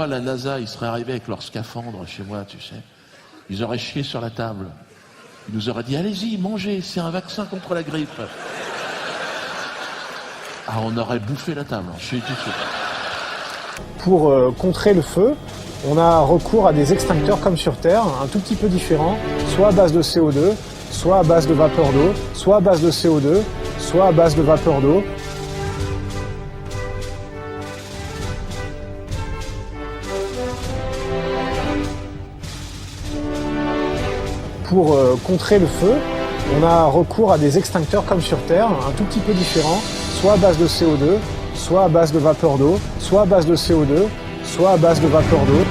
moi, la NASA, ils seraient arrivés avec leur scaphandre chez moi, tu sais. Ils auraient chié sur la table. Ils nous auraient dit, allez-y, mangez, c'est un vaccin contre la grippe. Ah, on aurait bouffé la table, je suis tout de suite. Pour contrer le feu, on a recours à des extincteurs comme sur Terre, un tout petit peu différents, soit à base de CO2, soit à base de vapeur d'eau, soit à base de CO2, soit à base de vapeur d'eau. Pour contrer le feu, on a recours à des extincteurs comme sur Terre, un tout petit peu différents, soit à base de CO2, soit à base de vapeur d'eau, soit à base de CO2, soit à base de vapeur d'eau.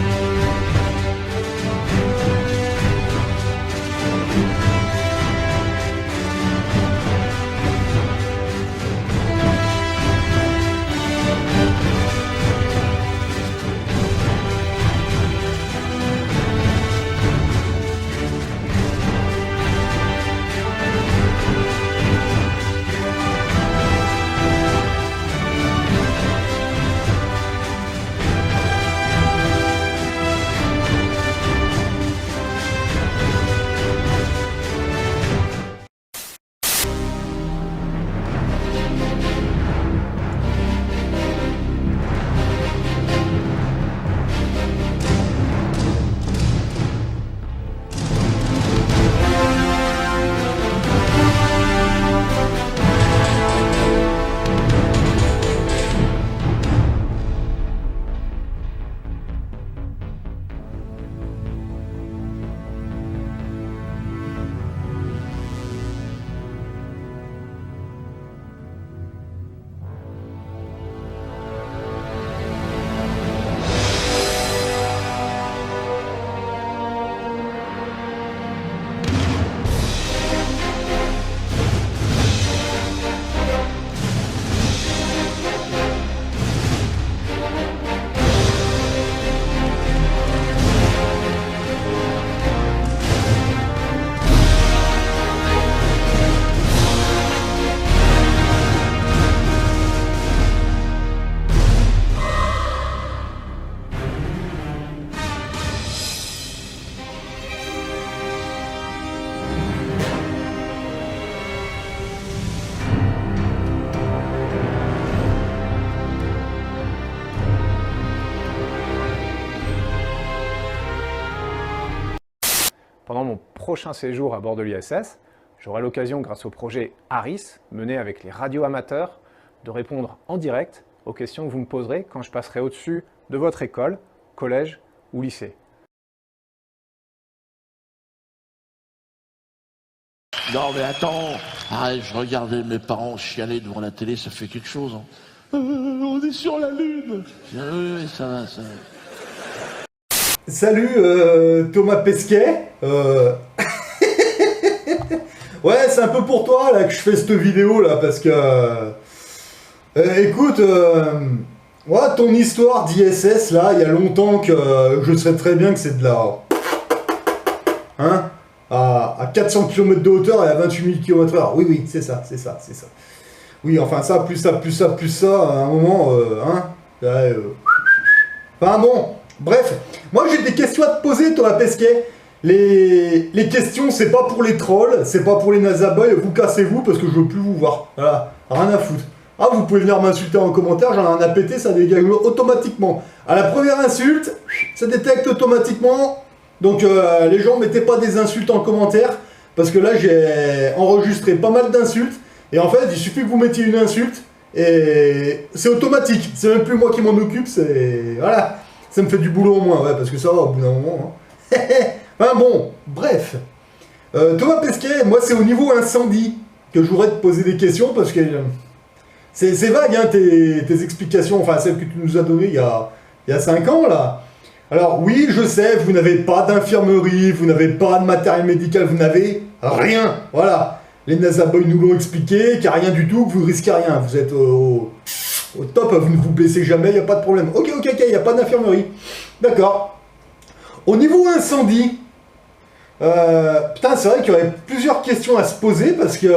Pendant mon prochain séjour à bord de l'ISS, j'aurai l'occasion, grâce au projet ARIS, mené avec les radioamateurs, de répondre en direct aux questions que vous me poserez quand je passerai au-dessus de votre école, collège ou lycée. Non mais attends, arrête, je regardais mes parents chialer devant la télé, ça fait quelque chose. Hein. On est sur la Lune. Oui, ça va, ça va. Salut Thomas Pesquet. Ouais, c'est un peu pour toi là que je fais cette vidéo là parce que écoute, ouais, ton histoire d'ISS là, il y a longtemps que je sais très bien que c'est de la hein, à 400 km de hauteur et à 28 000 km/h. Oui, c'est ça. Oui, enfin ça, plus ça, à un moment, hein. Enfin bon. Bref, moi j'ai des questions à te poser, Thomas Pesquet. Les questions, c'est pas pour les trolls, c'est pas pour les NASA boys, vous cassez-vous parce que je veux plus vous voir. Voilà, rien à foutre. Ah, vous pouvez venir m'insulter en commentaire, j'en ai un à péter, ça dégage automatiquement. À la première insulte, ça détecte automatiquement. Donc les gens, mettez pas des insultes en commentaire, parce que là j'ai enregistré pas mal d'insultes, et en fait, il suffit que vous mettiez une insulte, et c'est automatique. C'est même plus moi qui m'en occupe, c'est... Voilà. Ça me fait du boulot au moins, ouais, parce que ça va au bout d'un moment. Hein. Enfin bon, bref. Thomas Pesquet, moi c'est au niveau incendie que je voudrais te poser des questions, parce que c'est vague, hein, tes explications, enfin celles que tu nous as données il y a 5 ans, là. Alors oui, je sais, vous n'avez pas d'infirmerie, vous n'avez pas de matériel médical, vous n'avez rien, voilà. Les NASA Boys nous l'ont expliqué, qu'il n'y a rien du tout, que vous ne risquez rien, vous êtes au top, vous ne vous blessez jamais, il n'y a pas de problème. Ok, il n'y a pas d'infirmerie. D'accord. Au niveau incendie, putain, c'est vrai qu'il y aurait plusieurs questions à se poser parce que...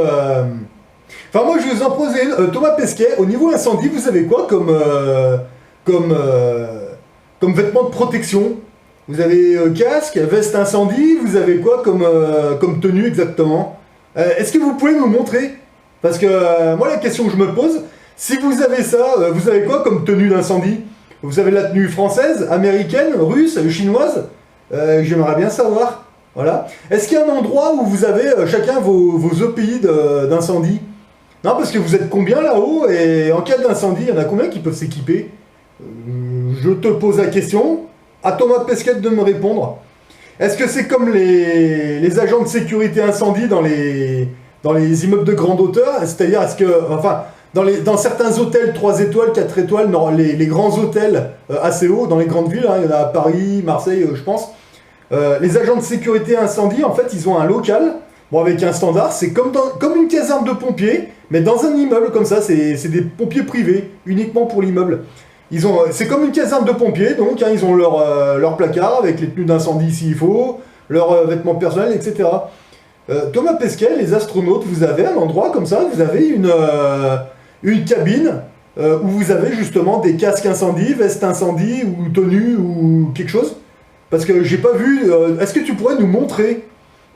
Enfin, moi, je vais vous en poser une. Thomas Pesquet, au niveau incendie, vous savez quoi comme comme vêtements de protection? Vous avez casque, veste incendie, vous avez quoi comme tenue exactement? Est-ce que vous pouvez me montrer? Parce que moi la question que je me pose, si vous avez ça, vous avez quoi comme tenue d'incendie? Vous avez la tenue française, américaine, russe, chinoise? J'aimerais bien savoir. Voilà. Est-ce qu'il y a un endroit où vous avez chacun vos EPI d'incendie? Non, parce que vous êtes combien là-haut, et en cas d'incendie, il y en a combien qui peuvent s'équiper? Je te pose la question, à Thomas Pesquet de me répondre. Est-ce que c'est comme les agents de sécurité incendie dans les immeubles de grande hauteur? C'est-à-dire, est-ce que, enfin, dans certains hôtels 3 étoiles, 4 étoiles, les grands hôtels assez hauts, dans les grandes villes, hein, il y en a à Paris, Marseille, je pense, les agents de sécurité incendie, en fait, ils ont un local, bon, avec un standard, c'est comme une caserne de pompiers, mais dans un immeuble comme ça, c'est des pompiers privés, uniquement pour l'immeuble. C'est comme une caserne de pompiers, donc hein, ils ont leur placard avec les tenues d'incendie s'il faut, leurs vêtements personnels, etc. Thomas Pesquet, les astronautes, vous avez un endroit comme ça, vous avez une cabine où vous avez justement des casques incendie, vestes incendie ou tenues ou quelque chose? Parce que j'ai pas vu. Est-ce que tu pourrais nous montrer?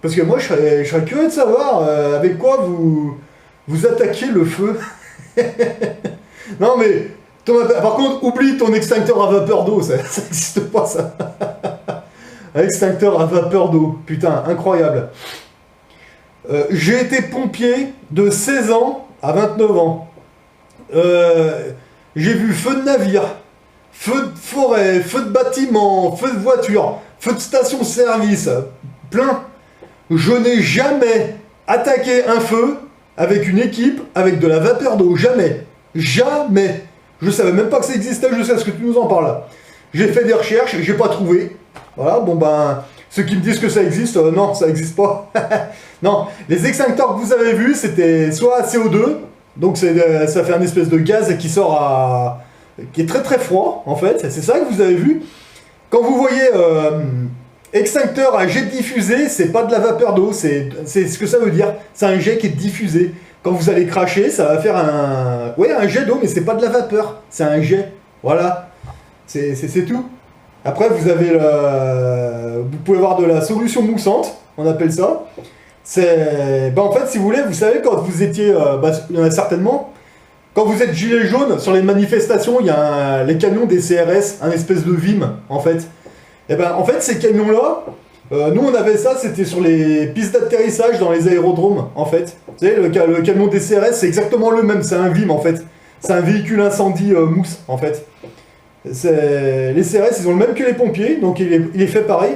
Parce que moi je serais curieux de savoir avec quoi vous attaquez le feu. Non mais Thomas, par contre, oublie ton extincteur à vapeur d'eau, ça n'existe pas ça. Un extincteur à vapeur d'eau, putain, incroyable. J'ai été pompier de 16 ans à 29 ans. J'ai vu feu de navire, feu de forêt, feu de bâtiment, feu de voiture, feu de station-service, plein. Je n'ai jamais attaqué un feu avec une équipe, avec de la vapeur d'eau, jamais. Jamais. Je savais même pas que ça existait, je sais ce que tu nous en parles. J'ai fait des recherches, j'ai pas trouvé. Voilà, bon ben, ceux qui me disent que ça existe, non, ça existe pas. Non, les extincteurs que vous avez vus, c'était soit CO2, donc ça fait un espèce de gaz qui sort qui est très très froid, en fait, c'est ça que vous avez vu. Quand vous voyez extincteur à jet diffusé, c'est pas de la vapeur d'eau, c'est ce que ça veut dire, c'est un jet qui est diffusé. Quand vous allez cracher, ça va faire un jet d'eau, mais c'est pas de la vapeur, c'est un jet, voilà, c'est tout. Après, vous pouvez avoir de la solution moussante, on appelle ça. En fait, si vous voulez, vous savez, quand vous étiez, il y en a certainement, quand vous êtes gilet jaune, sur les manifestations, il y a les camions des CRS, un espèce de Vim, en fait. Et en fait, ces camions-là, nous on avait ça, c'était sur les pistes d'atterrissage dans les aérodromes, en fait. Vous savez, le camion des CRS, c'est exactement le même, c'est un Vim, en fait. C'est un véhicule incendie mousse, en fait. Les CRS, ils ont le même que les pompiers, donc il est fait pareil.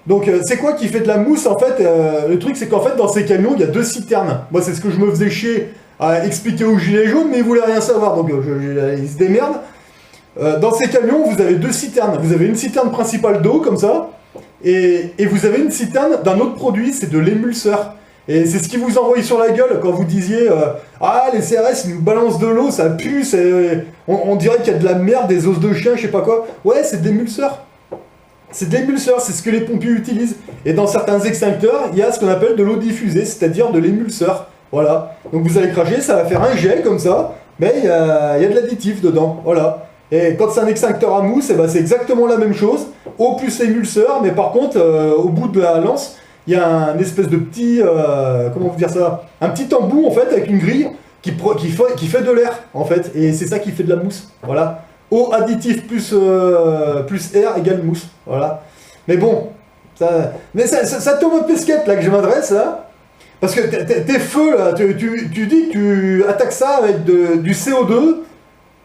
Donc c'est quoi qui fait de la mousse en fait? Le truc c'est qu'en fait dans ces camions il y a 2 citernes. Moi c'est ce que je me faisais chier à expliquer aux gilets jaunes, mais ils voulaient rien savoir, donc ils se démerdent. Dans ces camions vous avez 2 citernes. Vous avez une citerne principale d'eau comme ça, et vous avez une citerne d'un autre produit, c'est de l'émulseur. Et c'est ce qui vous envoyait sur la gueule quand vous disiez ah les CRS ils nous balancent de l'eau, ça pue, on dirait qu'il y a de la merde, des os de chien, je sais pas quoi. Ouais, c'est de l'émulseur. C'est de l'émulseur, c'est ce que les pompiers utilisent. Et dans certains extincteurs, il y a ce qu'on appelle de l'eau diffusée, c'est-à-dire de l'émulseur. Voilà. Donc vous allez cracher, ça va faire un jet comme ça, mais il y a de l'additif dedans. Voilà. Et quand c'est un extincteur à mousse, c'est exactement la même chose. Eau plus émulseur, mais par contre, au bout de la lance, il y a un espèce de petit, comment vous dire ça, un petit embout en fait avec une grille qui fait de l'air en fait, et c'est ça qui fait de la mousse. Voilà. Eau additif plus air égale mousse. Voilà. Mais bon, ça tombe au Pesquet là que je m'adresse là, parce que tes feux là, tu dis que tu attaques ça avec du CO2.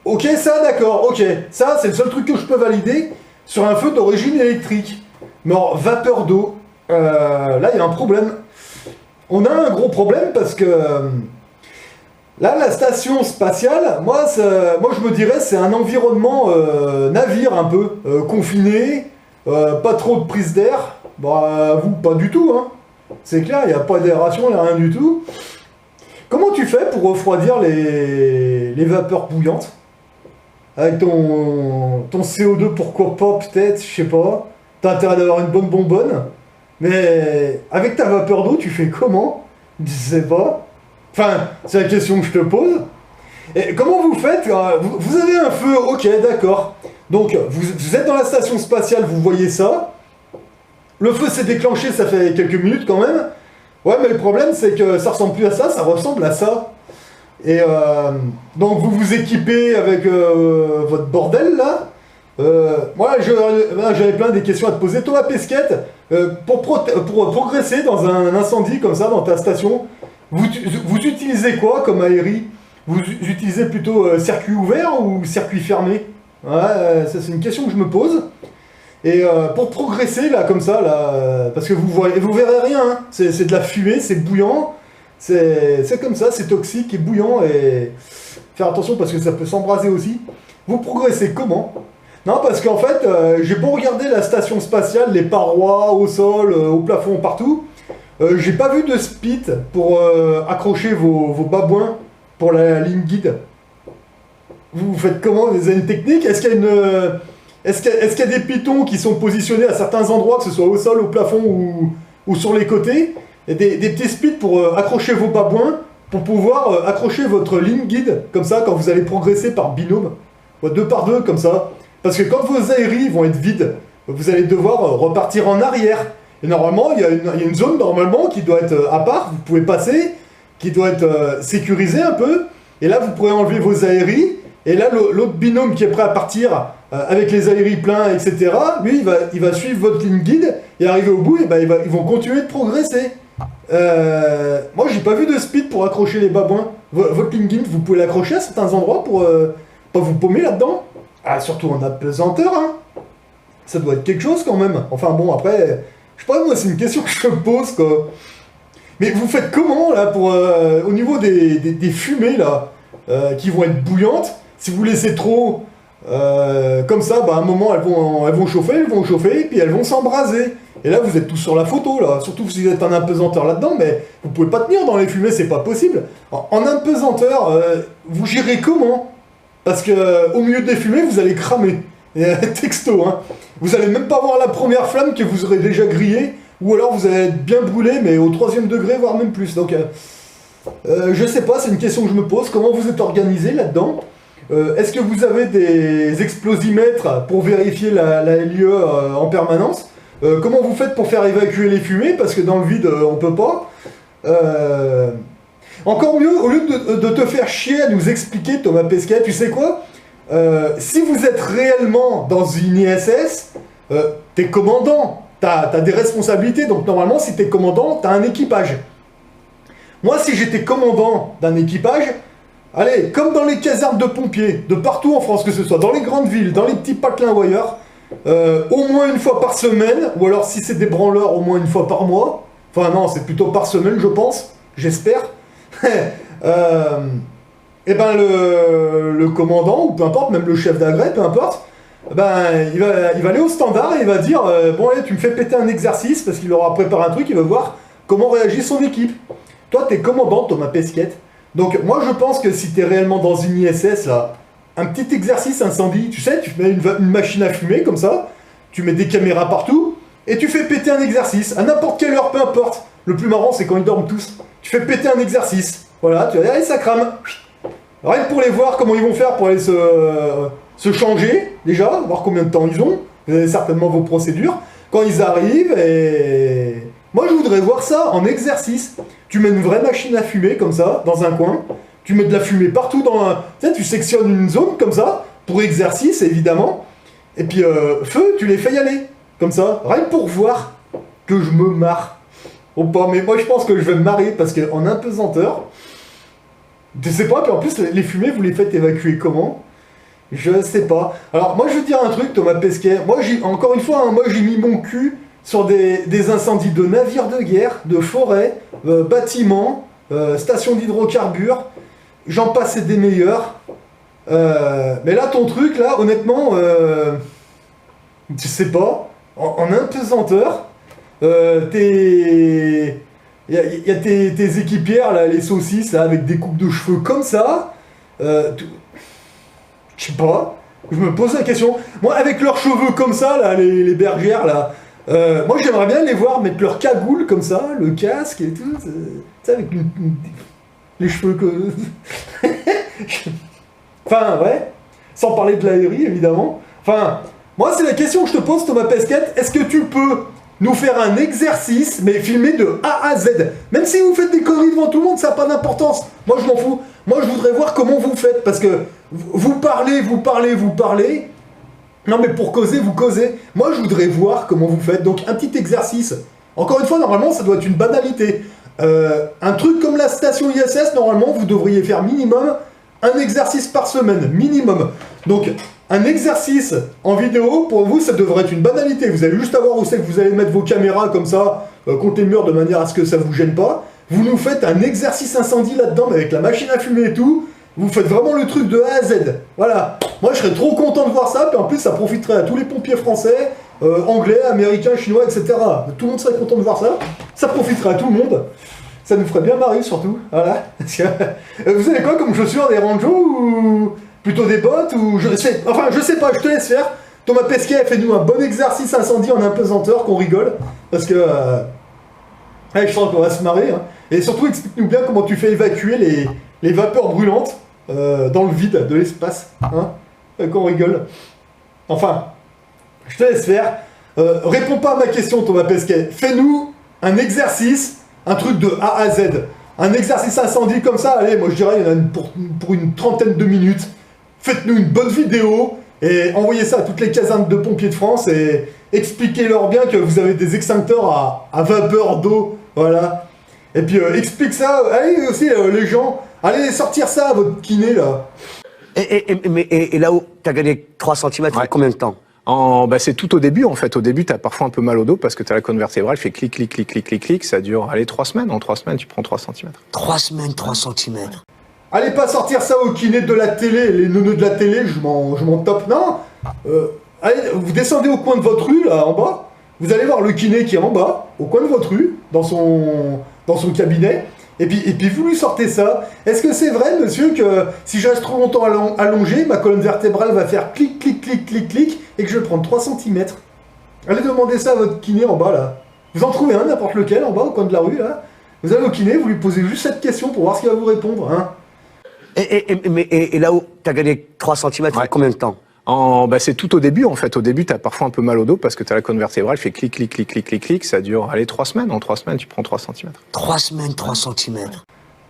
Ok, ça d'accord, ok, ça c'est le seul truc que je peux valider sur un feu d'origine électrique. Mais en vapeur d'eau. Là, il y a un problème. On a un gros problème parce que là, la station spatiale, moi je me dirais, c'est un environnement navire un peu confiné, pas trop de prise d'air. Vous, pas du tout, hein. C'est clair, il n'y a pas d'aération, il n'y a rien du tout. Comment tu fais pour refroidir les vapeurs bouillantes? Avec ton CO2, pourquoi pas, peut-être, je sais pas. T'as intérêt d'avoir une bonne bonbonne. Mais avec ta vapeur d'eau, tu fais comment? Je sais pas. Enfin, c'est la question que je te pose. Et comment vous faites? Vous avez un feu, ok, d'accord. Donc, vous êtes dans la station spatiale, vous voyez ça. Le feu s'est déclenché, ça fait quelques minutes quand même. Ouais, mais le problème, c'est que ça ressemble plus à ça, ça ressemble à ça. Et donc, vous vous équipez avec votre bordel, là. Moi, j'avais plein des questions à te poser. Thomas Pesquet, pour progresser dans un incendie comme ça, dans ta station, vous utilisez quoi comme aérie? Vous utilisez plutôt circuit ouvert ou circuit fermé? Ouais, ça c'est une question que je me pose. Et pour progresser là comme ça là, parce que vous verrez rien, hein. C'est de la fumée, c'est bouillant, c'est comme ça, c'est toxique et bouillant et faire attention parce que ça peut s'embraser aussi. Vous progressez comment? Non, parce qu'en fait, j'ai beau regarder la station spatiale, les parois, au sol, au plafond, partout, j'ai pas vu de speed pour accrocher vos babouins pour la ligne guide. Vous faites comment? Vous avez une technique? Est-ce qu'il y a est-ce qu'il y a des pitons qui sont positionnés à certains endroits, que ce soit au sol, au plafond ou sur les côtés? Et des petits speeds pour accrocher vos babouins, pour pouvoir accrocher votre ligne guide, comme ça, quand vous allez progresser par binôme, 2 par 2, comme ça. Parce que quand vos aéries vont être vides, vous allez devoir repartir en arrière. Et normalement, il y a une zone normalement qui doit être à part, vous pouvez passer, qui doit être sécurisée un peu. Et là, vous pourrez enlever vos aéries. Et là, l'autre binôme qui est prêt à partir avec les aéries pleins, etc., lui, il va suivre votre ligne guide et arriver au bout, et ben, ils vont continuer de progresser. Moi, j'ai pas vu de speed pour accrocher les babouins. Votre ligne guide, vous pouvez l'accrocher à certains endroits pour pas vous paumer là-dedans. Ah, surtout en apesanteur, hein. Ça doit être quelque chose quand même. Enfin bon, après, je sais pas, moi, c'est une question que je me pose, quoi. Mais vous faites comment, là, pour au niveau des fumées, là, qui vont être bouillantes? Si vous laissez trop comme ça, bah, à un moment, elles vont chauffer, puis elles vont s'embraser. Et là, vous êtes tous sur la photo, là. Surtout si vous êtes en apesanteur là-dedans, mais vous pouvez pas tenir dans les fumées, c'est pas possible. En apesanteur, vous gérez comment? Parce que au milieu des fumées, vous allez cramer. Texto, hein. Vous allez même pas voir la première flamme que vous aurez déjà grillée, ou alors vous allez être bien brûlé, mais au 3e degré, voire même plus. Donc, je sais pas, c'est une question que je me pose. Comment vous êtes organisé là-dedans? Est-ce que vous avez des explosimètres pour vérifier la LIE en permanence? Comment vous faites pour faire évacuer les fumées? Parce que dans le vide, on peut pas. Encore mieux, au lieu de te faire chier à nous expliquer, Thomas Pesquet, tu sais quoi? Si vous êtes réellement dans une ISS, t'es commandant, t'as des responsabilités, donc normalement, si t'es commandant, t'as un équipage. Moi, si j'étais commandant d'un équipage, allez, comme dans les casernes de pompiers, de partout en France, que ce soit dans les grandes villes, dans les petits patelins ou ailleurs, au moins une fois par semaine, ou alors si c'est des branleurs, au moins une fois par mois. Enfin non, c'est plutôt par semaine, je pense, j'espère. Et ben le commandant, ou peu importe, même le chef d'agrès, peu importe, ben il va aller au standard et il va dire bon allez, tu me fais péter un exercice, parce qu'il aura préparé un truc, il va voir comment réagit son équipe. Toi, t'es commandant, Thomas Pesquet. Donc moi je pense que si t'es réellement dans une ISS, là, un petit exercice incendie, tu sais, tu mets une machine à fumer comme ça, tu mets des caméras partout, et tu fais péter un exercice, à n'importe quelle heure, peu importe. Le plus marrant, c'est quand ils dorment tous. Tu fais péter un exercice. Voilà, tu vas dire, allez, ça crame. Rien que pour les voir comment ils vont faire pour aller se changer, déjà, voir combien de temps ils ont. Vous avez certainement vos procédures. Quand ils arrivent, et... Moi, je voudrais voir ça en exercice. Tu mets une vraie machine à fumer, comme ça, dans un coin. Tu mets de la fumée partout dans un... Tu sais, tu sectionnes une zone, comme ça, pour exercice, évidemment. Et puis, feu, tu les fais y aller. Comme ça, rien que pour voir que je me marre. Oh, pas, mais moi, je pense que je vais me marrer, parce qu'en apesanteur... Je sais pas, puis en plus, les fumées, vous les faites évacuer comment? Je sais pas. Alors, moi, je veux te dire un truc, Thomas Pesquet. Moi, encore une fois, hein, moi, j'ai mis mon cul sur des incendies de navires de guerre, de forêts, bâtiments, stations d'hydrocarbures. J'en passais des meilleurs. Mais là, ton truc, là, honnêtement, je sais pas. En apesanteur, il y a tes équipières, là, les saucisses, là, avec des coupes de cheveux comme ça. Je sais pas. Je me pose la question. Moi, avec leurs cheveux comme ça, là, les bergères, là, moi, j'aimerais bien les voir mettre leur cagoule comme ça, le casque et tout. Tu sais, avec les cheveux que... Enfin, ouais. Sans parler de l'aérie, évidemment. Enfin, moi, c'est la question que je te pose, Thomas Pesquet. Est-ce que tu peux nous faire un exercice, mais filmé de A à Z? Même si vous faites des conneries devant tout le monde, ça n'a pas d'importance. Moi, je m'en fous. Moi, je voudrais voir comment vous faites, parce que vous parlez. Non, mais pour causer, vous causez. Moi, je voudrais voir comment vous faites. Donc, un petit exercice. Encore une fois, normalement, ça doit être une banalité. Un truc comme la station ISS, normalement, vous devriez faire minimum un exercice par semaine. Minimum. Donc, un exercice en vidéo, pour vous, ça devrait être une banalité. Vous allez juste avoir où c'est que vous allez mettre vos caméras comme ça, contre les murs, de manière à ce que ça vous gêne pas. Vous nous faites un exercice incendie là-dedans, mais avec la machine à fumer et tout. Vous faites vraiment le truc de A à Z. Voilà. Moi, je serais trop content de voir ça. Puis en plus, ça profiterait à tous les pompiers français, anglais, américains, chinois, etc. Tout le monde serait content de voir ça. Ça profiterait à tout le monde. Ça nous ferait bien marrer, surtout. Voilà. Vous avez quoi comme chaussures? Des ranjos ou plutôt des bottes ou je sais pas, je te laisse faire. Thomas Pesquet, fais-nous un bon exercice incendie en apesanteur, qu'on rigole. Parce que... je sens qu'on va se marrer. Hein. Et surtout, explique-nous bien comment tu fais évacuer les vapeurs brûlantes dans le vide de l'espace. Hein, qu'on rigole. Enfin, je te laisse faire. Réponds pas à ma question, Thomas Pesquet. Fais-nous un exercice, un truc de A à Z. Un exercice incendie comme ça, allez, moi je dirais, il y en a pour une trentaine de minutes. Faites-nous une bonne vidéo et envoyez ça à toutes les casernes de pompiers de France et expliquez-leur bien que vous avez des extincteurs à vapeur d'eau. Voilà. Et puis explique ça, allez aussi les gens, allez sortir ça à votre kiné là. Et là où t'as gagné 3 cm, Ouais. combien de temps? C'est tout au début, en fait. Au début, t'as parfois un peu mal au dos parce que t'as la colonne vertébrale, fait clic, clic, clic, clic, clic, clic. Ça dure, 3 semaines. En 3 semaines, tu prends 3 cm. 3 semaines, 3 cm. Allez pas sortir ça au kiné de la télé, les neuneux de la télé, je m'en tape. Non. Allez, vous descendez au coin de votre rue, là, en bas. Vous allez voir le kiné qui est en bas, au coin de votre rue, dans son cabinet. Et puis vous lui sortez ça. Est-ce que c'est vrai, monsieur, que si je reste trop longtemps allongé, ma colonne vertébrale va faire clic, clic, clic, clic, clic, et que je vais prendre 3 cm? Allez demander ça à votre kiné en bas, là. Vous en trouvez un, n'importe lequel, en bas, au coin de la rue, là. Vous allez au kiné, vous lui posez juste cette question pour voir ce qu'il va vous répondre, hein. Et là où t'as gagné 3 cm, Ouais. combien de temps? C'est tout au début, en fait. Au début, t'as parfois un peu mal au dos parce que t'as la colonne vertébrale, fait clic, clic, clic, clic, clic, clic. Ça dure, 3 semaines. En 3 semaines, tu prends 3 cm. 3 semaines, 3 cm.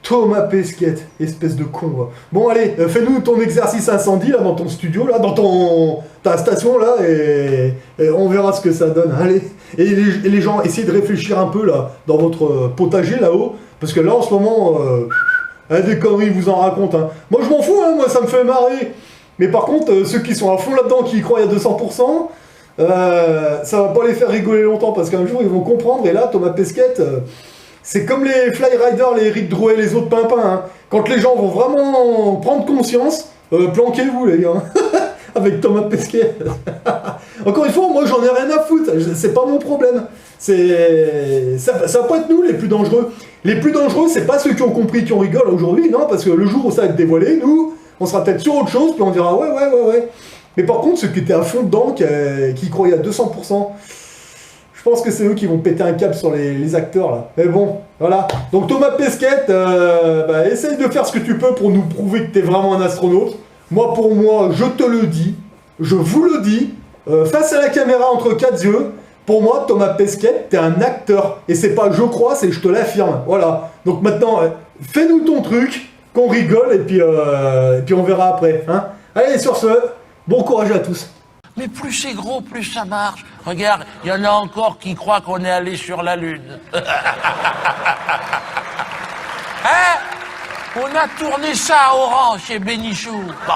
Thomas Pesquet, espèce de con, va. Bon, allez, fais-nous ton exercice incendie, là, dans ton studio, là, dans ta station, là, et on verra ce que ça donne. Allez. Et les gens, essayez de réfléchir un peu, là, dans votre potager, là-haut, parce que là, en ce moment, des conneries, vous en racontent, hein. Moi, je m'en fous, hein, moi, ça me fait marrer. Mais par contre, ceux qui sont à fond là-dedans, qui y croient à 200%, ça va pas les faire rigoler longtemps, parce qu'un jour, ils vont comprendre, et là, Thomas Pesquet... c'est comme les Fly Riders, les Eric Drouet, les autres pimpins. Hein. Quand les gens vont vraiment prendre conscience, planquez-vous les gars. Avec Thomas Pesquet. Encore une fois, moi j'en ai rien à foutre. C'est pas mon problème. Ça va pas être nous les plus dangereux. Les plus dangereux, c'est pas ceux qui ont compris, qui ont rigolé aujourd'hui, non, parce que le jour où ça va être dévoilé, nous, on sera peut-être sur autre chose, puis on dira ouais. Mais par contre, ceux qui étaient à fond dedans, qui croyaient à 200%, je pense que c'est eux qui vont péter un câble sur les acteurs là. Mais bon, voilà. Donc Thomas Pesquet, essaye de faire ce que tu peux pour nous prouver que t'es vraiment un astronaute. Moi, pour moi, je te le dis, je vous le dis, face à la caméra entre 4 yeux, pour moi, Thomas Pesquet, t'es un acteur. Et c'est pas je crois, c'est je te l'affirme. Voilà. Donc maintenant, fais-nous ton truc, qu'on rigole, et puis on verra après. Hein. Allez, sur ce, bon courage à tous. Mais plus c'est gros, plus ça marche. Regarde, il y en a encore qui croient qu'on est allé sur la Lune. Hein? On a tourné ça à Oran chez Bénichou. Bon.